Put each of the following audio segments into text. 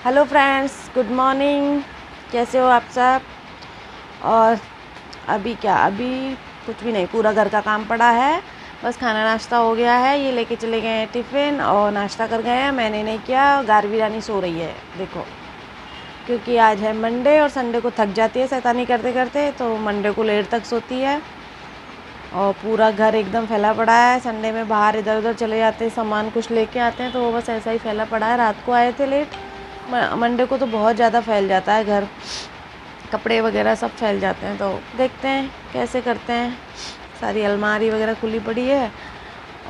Hello friends, good morning. कैसे हो आप सब? और अभी कुछ भी नहीं, पूरा घर का काम पड़ा है। बस खाना नाश्ता हो गया है। ये लेके चले गए हैं टिफ़िन और नाश्ता कर गए हैं। मैंने नहीं किया। गारवी रानी सो रही है, देखो, क्योंकि आज है मंडे और संडे को थक जाती है शैतानी करते करते, तो मंडे को लेट तक सोती है। और पूरा घर एकदम फैला पड़ा है। संडे में बाहर इधर उधर चले जाते हैं, सामान कुछ लेके आते हैं, तो वो बस ऐसा ही फैला पड़ा है। रात को आए थे लेट। मंडे को तो बहुत ज़्यादा फैल जाता है घर, कपड़े वगैरह सब फैल जाते हैं। तो देखते हैं कैसे करते हैं। सारी अलमारी वगैरह खुली पड़ी है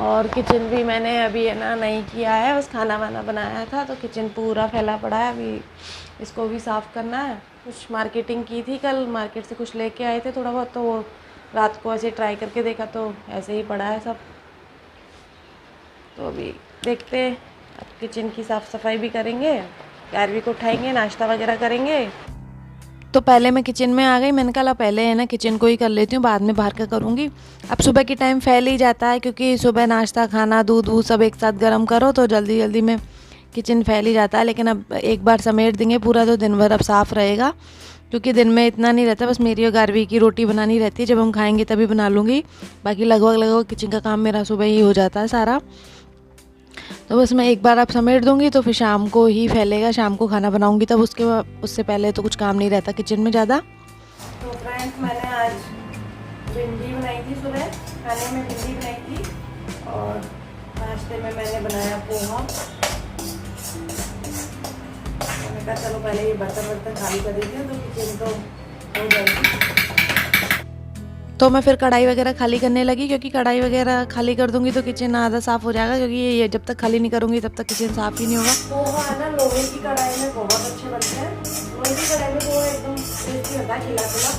और किचन भी मैंने अभी है ना नहीं किया है, बस खाना वाना बनाया था, तो किचन पूरा फैला पड़ा है। अभी इसको भी साफ़ करना है। कुछ मार्केटिंग की थी कल, मार्केट से कुछ लेके आए थे थोड़ा बहुत, तो वो रात को ऐसे ट्राई करके देखा तो ऐसे ही पड़ा है सब। तो अभी देखते हैं, अब किचन की साफ़ सफाई भी करेंगे, गारवी को उठाएंगे, नाश्ता वगैरह करेंगे। तो पहले मैं किचन में आ गई। मैंने कहा पहले है ना किचन को ही कर लेती हूँ, बाद में बाहर का करूँगी। अब सुबह के टाइम फैल ही जाता है, क्योंकि सुबह नाश्ता खाना दूध वूध सब एक साथ गर्म करो तो जल्दी जल्दी में किचन फैल ही जाता है। लेकिन अब एक बार समेट देंगे पूरा तो दिन भर अब साफ़ रहेगा, क्योंकि दिन में इतना नहीं रहता। बस मेरी और गारवी की रोटी बनानी रहती है, जब हम खाएंगे तभी बना लूँगी। बाकी लगभग किचन का काम मेरा सुबह ही हो जाता है सारा। तो बस मैं एक बार आप समेट दूंगी तो फिर शाम को ही फैलेगा। शाम को खाना बनाऊंगी तब उससे पहले तो कुछ काम नहीं रहता किचन में ज़्यादा। तो फ्रेंड्स, मैंने आज भिंडी बनाई थी, सुबह खाने में भिंडी बनाई थी और नाश्ते में मैंने बनाया पोहा। मैंने कहा चलो पहले ये बर्तन खाली कर देती हूँ तो किचन तो हो जाएगी। तो मैं फिर कढ़ाई वगैरह खाली करने लगी, क्योंकि कढ़ाई वगैरह खाली कर दूंगी तो किचन आधा साफ़ हो जाएगा, क्योंकि ये जब तक खाली नहीं करूँगी तब तक किचन साफ़ ही नहीं होगा। पोहा है ना लोहे की कढ़ाई में बहुत अच्छे बनते हैं। लोहे की कढ़ाई में पोहा एकदम टेस्टी होता है, खिला खिला।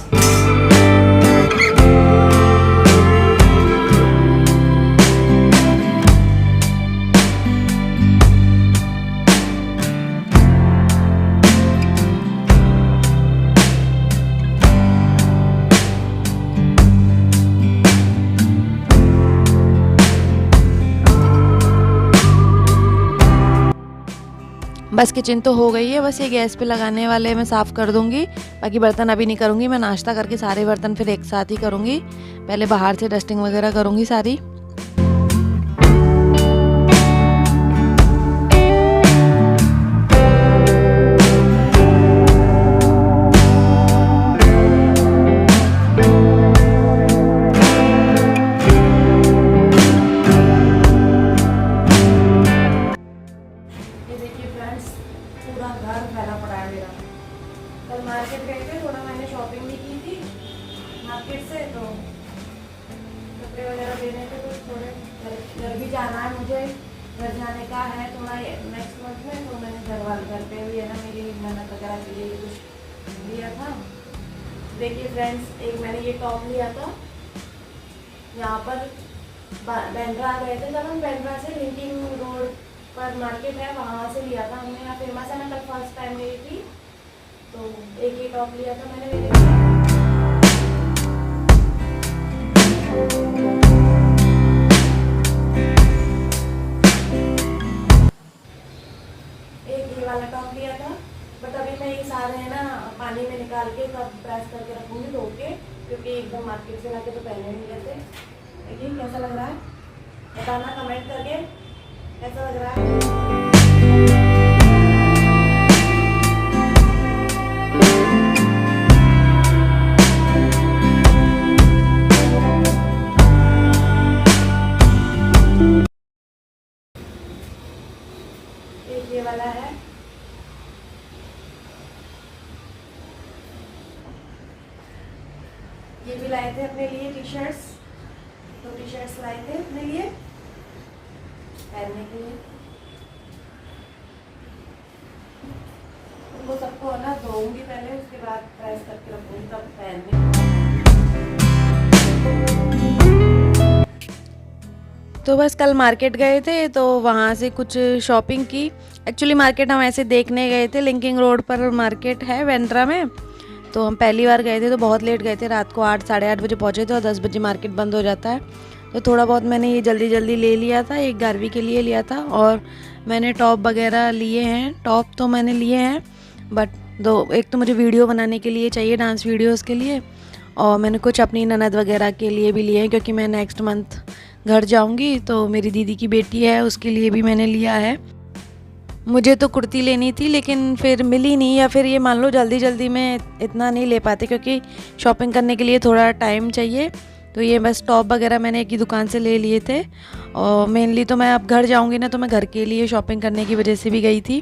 बस किचन तो हो गई है, बस ये गैस पे लगाने वाले मैं साफ़ कर दूंगी। बाकी बर्तन अभी नहीं करूंगी, मैं नाश्ता करके सारे बर्तन फिर एक साथ ही करूंगी। पहले बाहर से डस्टिंग वगैरह करूंगी सारी। पूरा घर फैला पड़ा है मेरा। कल मार्केट गए थे, थोड़ा मैंने शॉपिंग भी की थी मार्केट से, तो कपड़े वगैरह लेने थे, तो थोड़े घर भी जाना है मुझे। घर जाने का है थोड़ा नेक्स्ट मंथ में, तो मैंने घर पे भी है ना मेरी मेहनत वगैरह के लिए कुछ लिया था। देखिए फ्रेंड्स, एक मैंने ये टॉप लिया था, यहाँ पर बैंड्रा गए थे जब हम, बैंड्रा से लिंकिंग रोड पर मार्केट है, वहाँ से लिया था हमने। यहाँ फेमस है, मैं कल फर्स्ट टाइम गई थी, तो एक ही टॉप लिया था मैंने मेरे लिए। एक ये वाला टॉप लिया था, बट अभी मैं ये सारे है ना पानी में निकाल के सब प्रेस करके रखूँगी धो के, क्योंकि एकदम मार्केट से लाके तो पहले नहीं लेते। देखिए कैसा लग रहा है, बताना कमेंट करके कैसा लग रहा है। एक ये वाला है, ये भी लाए थे अपने लिए टी शर्ट्स, तो टी शर्ट्स लाए थे अपने लिए पहनने के लिए। उनको सबको ना धोऊंगी पहले, उसके बाद प्रेस करके रखूंगी तब पहनने। तो बस कल मार्केट गए थे, तो वहाँ से कुछ शॉपिंग की। एक्चुअली मार्केट हम ऐसे देखने गए थे, लिंकिंग रोड पर मार्केट है बैंड्रा में। तो हम पहली बार गए थे तो बहुत लेट गए थे, रात को 8 साढ़े 8 बजे पहुँचे थे और 10 बजे मार्केट बंद हो जाता है। तो थोड़ा बहुत मैंने ये जल्दी जल्दी ले लिया था। एक गारवी के लिए लिया था और मैंने टॉप वगैरह लिए हैं, टॉप तो मैंने लिए हैं, बट एक तो मुझे वीडियो बनाने के लिए चाहिए, डांस वीडियोस के लिए, और मैंने कुछ अपनी ननद वगैरह के लिए भी लिए हैं, क्योंकि मैं नेक्स्ट मंथ घर जाऊंगी तो मेरी दीदी की बेटी है, उसके लिए भी मैंने लिया है। मुझे तो कुर्ती लेनी थी लेकिन फिर मिली नहीं, या फिर ये मान लो जल्दी जल्दी में इतना नहीं ले पाते, क्योंकि शॉपिंग करने के लिए थोड़ा टाइम चाहिए। तो ये बस टॉप वगैरह मैंने एक ही दुकान से ले लिए थे, और मेनली तो मैं अब घर जाऊंगी ना, तो मैं घर के लिए शॉपिंग करने की वजह से भी गई थी।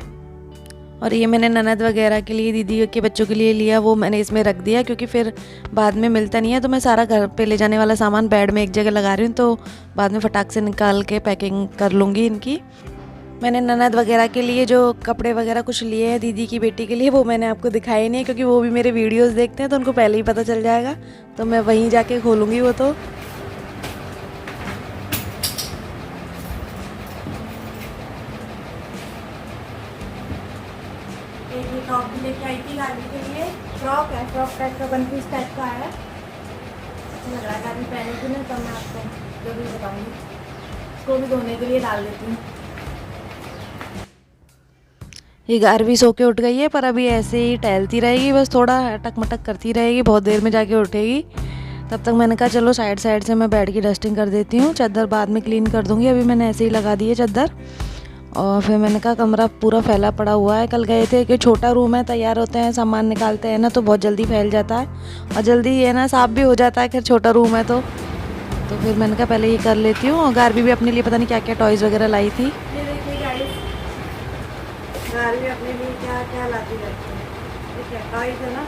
और ये मैंने ननद वगैरह के लिए, दीदी के बच्चों के लिए लिया, वो मैंने इसमें रख दिया, क्योंकि फिर बाद में मिलता नहीं है। तो मैं सारा घर पे ले जाने वाला सामान बेड में एक जगह लगा रही हूँ, तो बाद में फटाक से निकाल के पैकिंग कर लूँगी इनकी। मैंने ननद वगैरह के लिए जो कपड़े वगैरह कुछ लिए हैं दीदी की बेटी के लिए, वो मैंने आपको दिखाए नहीं है, क्योंकि वो भी मेरे वीडियोस देखते हैं तो उनको पहले ही पता चल जाएगा, तो मैं वहीं जाके खोलूँगी वो। तो एक टॉप भी लेके आई थी गार्वी के लिए, फ्रॉक है, फ्रॉक टाइप का, वन पीस टाइप का है, अच्छा लग रहा है। गार्वी पहनेगी ना तब मैं आपको जरूर बताऊँगी, इसको भी धोने के लिए डाल देती हूँ। ये गार्वी सो के उठ गई है, पर अभी ऐसे ही टहलती रहेगी, बस थोड़ा अटक मटक करती रहेगी, बहुत देर में जाके उठेगी। तब तक मैंने कहा चलो साइड साइड से मैं बेड की डस्टिंग कर देती हूँ, चादर बाद में क्लीन कर दूँगी, अभी मैंने ऐसे ही लगा दी है चादर। और फिर मैंने कहा कमरा पूरा फैला पड़ा हुआ है, कल गए थे कि छोटा रूम है, तैयार होते हैं सामान निकालते हैं ना, तो बहुत जल्दी फैल जाता है, और जल्दी है ना साफ़ भी हो जाता है, खैर छोटा रूम है तो फिर मैंने कहा पहले ये कर लेती हूँ। और गार्वी भी अपने लिए पता नहीं क्या क्या टॉयज़ वगैरह लाई थी, गार्वी अपने लिए क्या क्या लाती रहती है, ठीक है टॉयज़ है ना।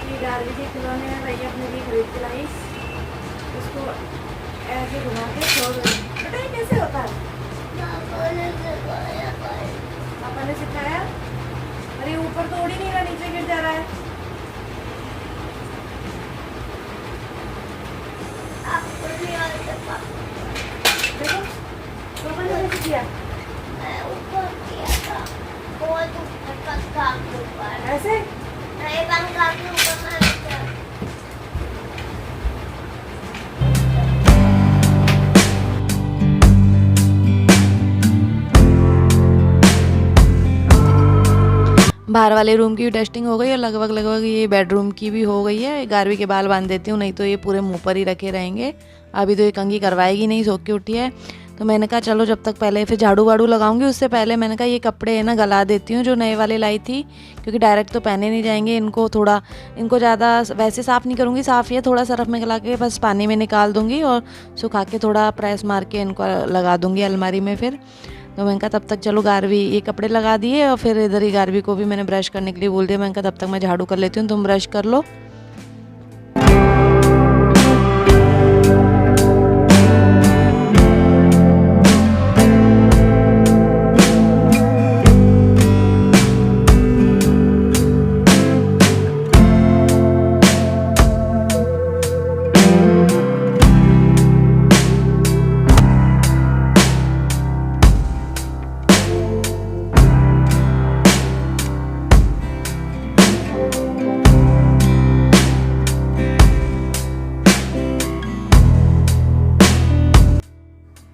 ये गार्वी के खिलौने में भैया अपने लिए खरीद के लाई, इसको ऐसे घुमा के छोड़ रही। बेटा ये कैसे होता है? पापा ने सिखाया। अरे ऊपर तो उड़ ही नहीं रहा, नीचे गिर जा रहा है। देखो पापा ने कैसे किया, ऊपर किया था, बहुत ऊपर पंखा के ऊपर, ऐसे नहीं पंखा के ऊपर मैं बाहर वाले रूम की डस्टिंग हो गई, और लगभग ये बेडरूम की भी हो गई है। गार्वी के बाल बांध देती हूँ, नहीं तो ये पूरे मुंह पर ही रखे रहेंगे। अभी तो ये कंघी करवाएगी नहीं, सो के उठी है, तो मैंने कहा चलो जब तक पहले फिर झाड़ू वाड़ू लगाऊंगी, उससे पहले मैंने कहा ये कपड़े है ना गला देती हूँ जो नए वाले लाई थी, क्योंकि डायरेक्ट तो पहने नहीं जाएंगे। इनको ज़्यादा वैसे साफ़ नहीं करूँगी, साफ़ ये थोड़ा सरफ में गला के बस पानी में निकाल दूँगी, और सुखा के थोड़ा प्रेस मार के इनको लगा दूँगी अलमारी में। फिर तो मैंने कहा तब तक चलो गार्वी ये कपड़े लगा दिए, और फिर इधर ही गार्वी को भी मैंने ब्रश करने के लिए बोल दिया। मैंने कहा तब तक मैं झाड़ू कर लेती हूँ, तुम ब्रश कर लो।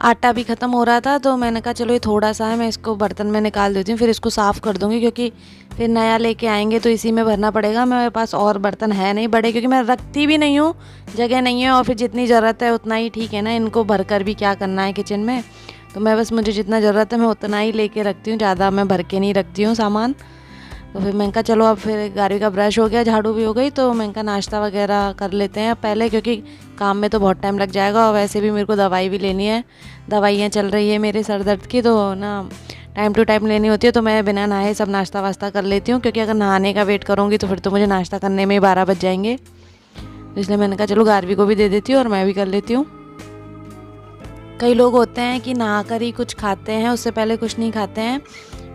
आटा भी ख़त्म हो रहा था, तो मैंने कहा चलो ये थोड़ा सा है, मैं इसको बर्तन में निकाल देती हूँ, फिर इसको साफ़ कर दूँगी, क्योंकि फिर नया लेके आएंगे तो इसी में भरना पड़ेगा। मेरे पास और बर्तन है नहीं बड़े, क्योंकि मैं रखती भी नहीं हूँ, जगह नहीं है, और फिर जितनी ज़रूरत है उतना ही ठीक है ना, इनको भर कर भी क्या करना है किचन में। तो मैं बस मुझे जितना ज़रूरत है मैं उतना ही लेके रखती हूँ, ज़्यादा मैं भर के नहीं रखती हूँ सामान। तो फिर मैंने कहा चलो अब फिर गाड़ी का ब्रश हो गया, झाड़ू भी हो गई, तो मैंने कहा नाश्ता वगैरह कर लेते हैं पहले, क्योंकि काम में तो बहुत टाइम लग जाएगा, और वैसे भी मेरे को दवाई भी लेनी है, दवाइयाँ चल रही है मेरे सर दर्द की, तो ना टाइम टू टाइम लेनी होती है। तो मैं बिना नहाए सब नाश्ता वास्ता कर लेती हूँ, क्योंकि अगर नहाने का वेट करूँगी तो फिर तो मुझे नाश्ता करने में ही 12 बज जाएंगे। तो इसलिए मैंने कहा चलो गार्वी को भी दे देती हूँ और मैं भी कर लेती हूँ। कई लोग होते हैं कि नहा कर ही कुछ खाते हैं, उससे पहले कुछ नहीं खाते हैं,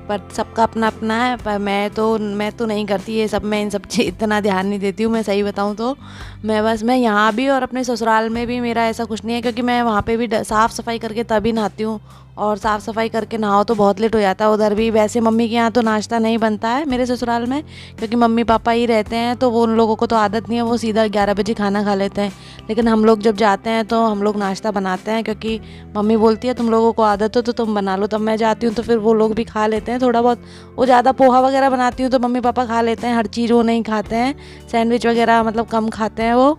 पर सबका अपना अपना है। पर मैं तो नहीं करती ये सब, मैं इन सब चीज़ इतना ध्यान नहीं देती हूँ। मैं सही बताऊँ तो मैं यहाँ भी और अपने ससुराल में भी मेरा ऐसा कुछ नहीं है, क्योंकि मैं वहाँ पे भी साफ़ सफाई करके तभी नहाती हूँ, और साफ़ सफाई करके नहाओ तो बहुत लेट हो जाता है उधर भी। वैसे मम्मी के यहाँ तो नाश्ता नहीं बनता है मेरे ससुराल में, क्योंकि मम्मी पापा ही रहते हैं, तो वो उन लोगों को तो आदत नहीं है, वो सीधा 11 बजे खाना खा लेते हैं। लेकिन हम लोग जब जाते हैं तो हम लोग नाश्ता बनाते हैं, क्योंकि मम्मी बोलती है तुम लोगों को आदत हो तो तुम बना लो। तब मैं जाती हूँ तो फिर वो लोग भी खा लेते हैं थोड़ा बहुत। वो ज़्यादा पोहा वगैरह बनाती हूँ तो मम्मी पापा खा लेते हैं, हर चीज़ वो नहीं खाते हैं, सैंडविच वगैरह मतलब कम खाते हैं, वो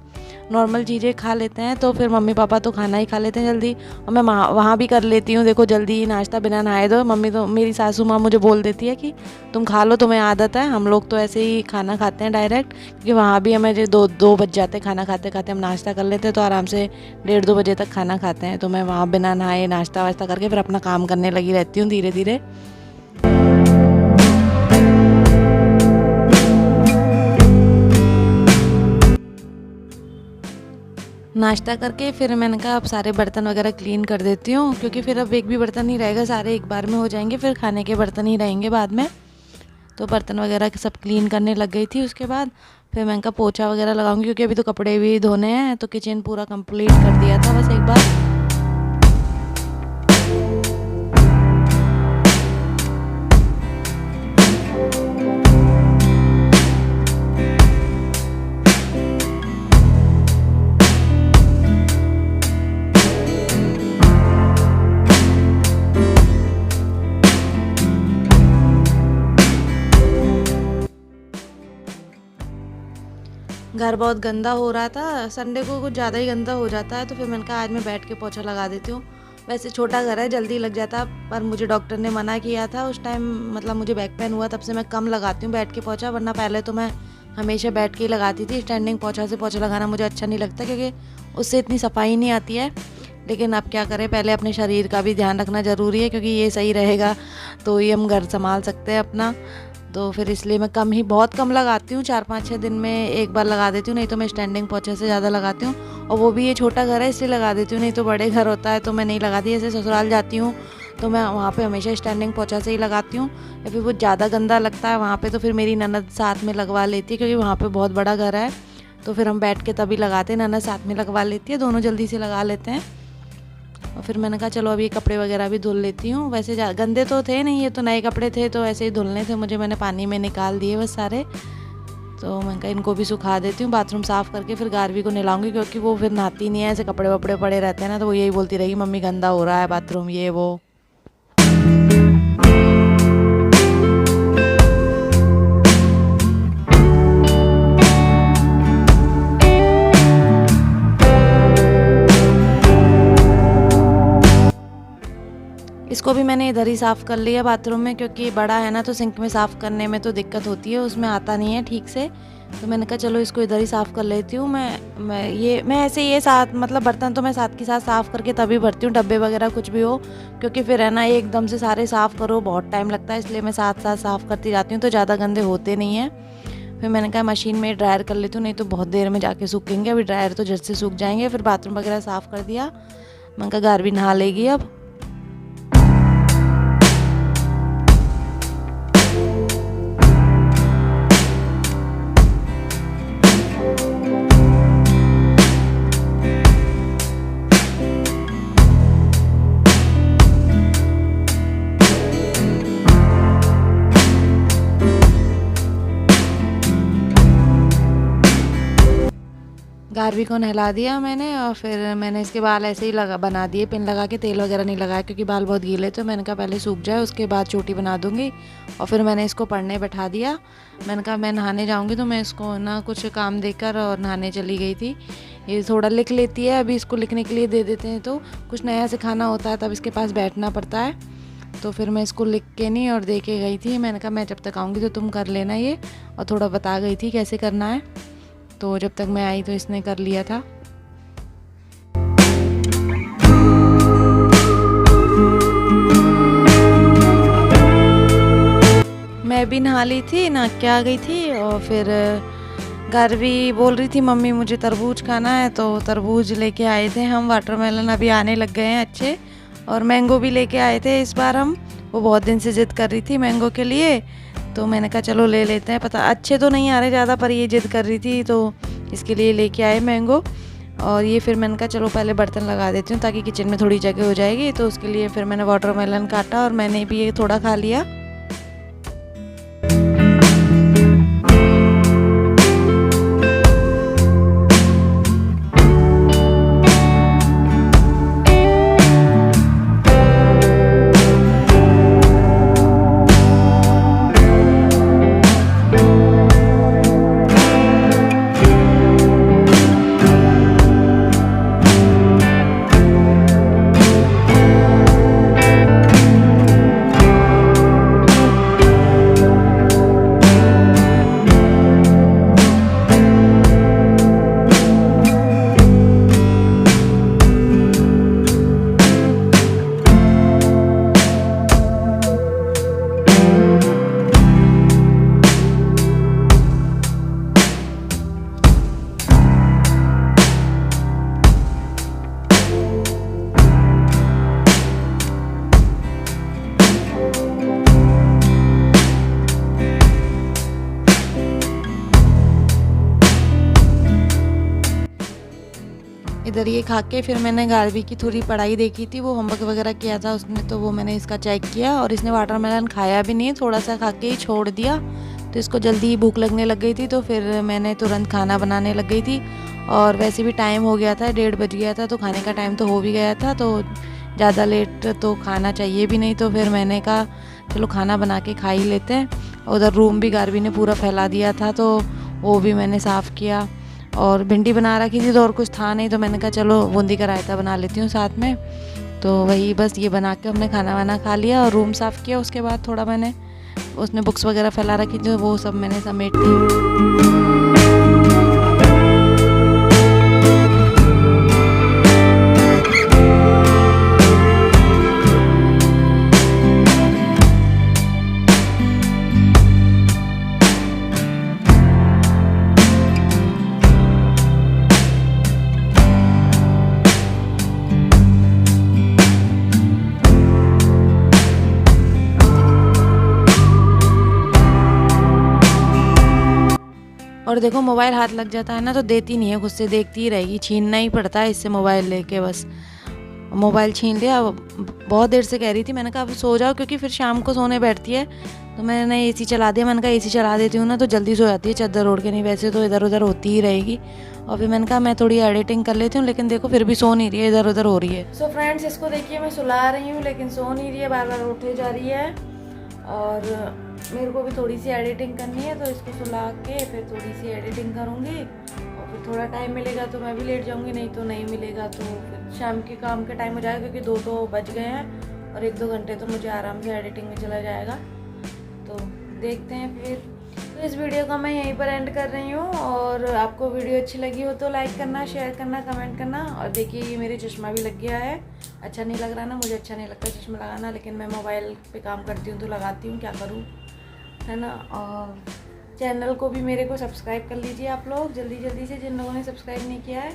नॉर्मल चीज़ें खा लेते हैं। तो फिर मम्मी पापा तो खाना ही खा लेते हैं जल्दी, और मैं वहाँ भी कर लेती हूँ। देखो जल्दी नाश्ता बिना नहाए दो, मम्मी तो मेरी सासू माँ मुझे बोल देती है कि तुम खा लो, तुम्हें आदत है। हम लोग तो ऐसे ही खाना खाते हैं डायरेक्ट, क्योंकि वहाँ भी हमें जो दो बज जाते हैं खाना खाते खाते। हम नाश्ता कर लेते हैं तो आराम से 1:30-2 बजे तक खाना खाते हैं। तो मैं वहाँ बिना नहाए नाश्ता वाश्ता करके फिर अपना काम करने लगी रहती हूँ धीरे धीरे। नाश्ता करके फिर मैंने कहा अब सारे बर्तन वगैरह क्लीन कर देती हूँ, क्योंकि फिर अब एक भी बर्तन नहीं रहेगा, सारे एक बार में हो जाएंगे, फिर खाने के बर्तन ही रहेंगे बाद में। तो बर्तन वगैरह सब क्लीन करने लग गई थी। उसके बाद फिर मैंने कहा पोछा वगैरह लगाऊंगी, क्योंकि अभी तो कपड़े भी धोने हैं। तो किचन पूरा कंप्लीट कर दिया था बस एक बार। घर बहुत गंदा हो रहा था, संडे को कुछ ज़्यादा ही गंदा हो जाता है, तो फिर मैंने कहा आज मैं बैठ के पोछा लगा देती हूँ। वैसे छोटा घर है, जल्दी लग जाता, पर मुझे डॉक्टर ने मना किया था उस टाइम, मतलब मुझे बैक पेन हुआ, तब से मैं कम लगाती हूँ बैठ के पोछा। वरना पहले तो मैं हमेशा बैठ के ही लगाती थी। स्टैंडिंग पोछा से पोछा लगाना मुझे अच्छा नहीं लगता, क्योंकि उससे इतनी सफाई नहीं आती है। लेकिन अब क्या करें, पहले अपने शरीर का भी ध्यान रखना ज़रूरी है, क्योंकि ये सही रहेगा तो ही हम घर संभाल सकते हैं अपना। तो फिर इसलिए मैं बहुत कम लगाती हूँ, 4-5-6 दिन में एक बार लगा देती हूँ, नहीं तो मैं स्टैंडिंग पोछे से ज़्यादा लगाती हूँ। और वो भी ये छोटा घर है इसलिए लगा देती हूँ, नहीं तो बड़े घर होता है तो मैं नहीं लगाती। ऐसे ससुराल जाती हूँ तो मैं वहाँ पे हमेशा स्टैंडिंग पोछा से ही लगाती हूँ, या फिर वो ज़्यादा गंदा लगता है वहाँ पे तो फिर मेरी ननद साथ में लगवा लेती है, क्योंकि वहाँ पे बहुत बड़ा घर है। तो फिर हम बैठ के तभी लगाते हैं, ननद साथ में लगवा लेती है, दोनों जल्दी से लगा लेते हैं। और फिर मैंने कहा चलो अभी कपड़े वगैरह भी धुल लेती हूँ। वैसे गंदे तो थे नहीं, ये तो नए कपड़े थे तो ऐसे ही धुलने थे मुझे, मैंने पानी में निकाल दिए बस सारे। तो मैंने कहा इनको भी सुखा देती हूँ, बाथरूम साफ़ करके फिर गारवी को नहलाऊंगी, क्योंकि वो फिर नहाती नहीं है, ऐसे कपड़े वपड़े पड़े रहते हैं ना, तो वो यही बोलती रहेगी मम्मी गंदा हो रहा है बाथरूम ये वो। इसको भी मैंने इधर ही साफ़ कर लिया बाथरूम में, क्योंकि बड़ा है ना तो सिंक में साफ़ करने में तो दिक्कत होती है, उसमें आता नहीं है ठीक से। तो मैंने कहा चलो इसको इधर ही साफ़ कर लेती हूँ। मैं ऐसे ये साथ मतलब बर्तन तो मैं साथ के साथ साफ़ करके तभी भरती हूँ, डब्बे वगैरह कुछ भी हो, क्योंकि फिर है ना एकदम से सारे साफ़ करो बहुत टाइम लगता है, इसलिए मैं साथ साथ साफ़ करती जाती हूँ तो ज़्यादा गंदे होते नहीं हैं। फिर मैंने कहा मशीन में ड्रायर कर लेती हूँ, नहीं तो बहुत देर में जाके सूखेंगे, अभी ड्रायर तो झट से सूख जाएंगे। फिर बाथरूम वगैरह साफ़ कर दिया, मैंने कहा गारवी नहा लेगी अब। गारवी को नहला दिया मैंने, और फिर मैंने इसके बाल ऐसे ही बना दिए, पिन लगा के, तेल वगैरह नहीं लगाया, क्योंकि बाल बहुत गीले तो मैंने कहा पहले सूख जाए उसके बाद चोटी बना दूंगी। और फिर मैंने इसको पढ़ने बैठा दिया। मैंने कहा मैं नहाने जाऊंगी, तो मैं इसको ना कुछ काम देकर और नहाने चली गई थी। ये थोड़ा लिख लेती है, अभी इसको लिखने के लिए दे देते हैं तो कुछ नया सिखाना होता है तब इसके पास बैठना पड़ता है। तो फिर मैं इसको लिख के नहीं और दे के गई थी। मैंने कहा मैं जब तक आऊँगी तो तुम कर लेना ये, और थोड़ा बता गई थी कैसे करना है। तो जब तक मैं आई तो इसने कर लिया था। मैं भी नहा ली थी, नहा के आ गई थी, और फिर गारवी बोल रही थी मम्मी मुझे तरबूज खाना है, तो तरबूज लेके आए थे हम। वाटरमेलन अभी आने लग गए हैं अच्छे, और मैंगो भी लेके आए थे इस बार हम। वो बहुत दिन से ज़िद कर रही थी मैंगो के लिए, तो मैंने कहा चलो ले लेते हैं। पता अच्छे तो नहीं आ रहे ज़्यादा, पर ये ज़िद कर रही थी तो इसके लिए लेके आए मैंगो। और ये फिर मैंने कहा चलो पहले बर्तन लगा देती हूँ ताकि किचन में थोड़ी जगह हो जाएगी। तो उसके लिए फिर मैंने वाटरमेलन काटा और मैंने भी ये थोड़ा खा लिया। इधर ये खा के फिर मैंने गार्वी की थोड़ी पढ़ाई देखी थी, वो होमवर्क वगैरह किया था उसने, तो वो मैंने इसका चेक किया। और इसने वाटरमेलन खाया भी नहीं, थोड़ा सा खा के ही छोड़ दिया। तो इसको जल्दी ही भूख लगने लग गई थी, तो फिर मैंने तुरंत खाना बनाने लग गई थी। और वैसे भी टाइम हो गया था, 1:30 बज गया था, तो खाने का टाइम तो हो भी गया था, तो ज़्यादा लेट तो खाना चाहिए भी नहीं। तो फिर मैंने कहा चलो खाना बना के खा ही लेते हैं। उधर रूम भी गार्वी ने पूरा फैला दिया था, तो वो भी मैंने साफ़ किया। और भिंडी बना रखी थी तो और कुछ था नहीं, तो मैंने कहा चलो बूंदी का रायता बना लेती हूँ साथ में। तो वही बस ये बना के हमने खाना वाना खा लिया और रूम साफ़ किया। उसके बाद थोड़ा मैंने उसमें बुक्स वगैरह फैला रखी थी, वो सब मैंने समेट ली। और देखो मोबाइल हाथ लग जाता है ना तो देती नहीं है, खुद से देखती ही रहेगी, छीनना ही पड़ता है इससे मोबाइल लेके। बस मोबाइल छीन लिया। बहुत देर से कह रही थी, मैंने कहा अब सो जाओ, क्योंकि फिर शाम को सोने बैठती है। तो मैंने एसी चला दिया, मैंने कहा एसी चला देती हूँ ना तो जल्दी सो जाती है चादर ओढ़ के, नहीं वैसे तो इधर उधर होती ही रहेगी। और फिर मैंने कहा मैं थोड़ी एडिटिंग कर लेती हूँ, लेकिन देखो फिर भी सो नहीं रही है, इधर उधर हो रही है। सो फ्रेंड्स, इसको देखिए मैं सुला रही हूँ लेकिन सो नहीं रही है, बार बार उठे जा रही है। और मेरे को भी थोड़ी सी एडिटिंग करनी है, तो इसको सुला के फिर थोड़ी सी एडिटिंग करूँगी। और फिर थोड़ा टाइम मिलेगा तो मैं भी लेट जाऊँगी, नहीं तो नहीं मिलेगा तो फिर शाम के काम के टाइम हो जाएगा, क्योंकि 2 तो बज गए हैं और 1-2 घंटे तो मुझे आराम से एडिटिंग में चला जाएगा। तो देखते हैं फिर। तो इस वीडियो का मैं यहीं पर एंड कर रही हूँ। और आपको वीडियो अच्छी लगी हो तो लाइक करना, शेयर करना, कमेंट करना। और देखिए ये मेरे चश्मा भी लग गया है, अच्छा नहीं लग रहा ना, मुझे अच्छा नहीं लगता चश्मा लगाना, लेकिन मैं मोबाइल पे काम करती हूँ तो लगाती हूँ, क्या करूँ, है ना। और चैनल को भी मेरे को सब्सक्राइब कर लीजिए आप लोग जल्दी जल्दी से, जिन लोगों ने सब्सक्राइब नहीं किया है।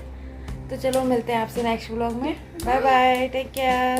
तो चलो मिलते हैं आपसे नेक्स्ट व्लॉग में। Bye bye, take care.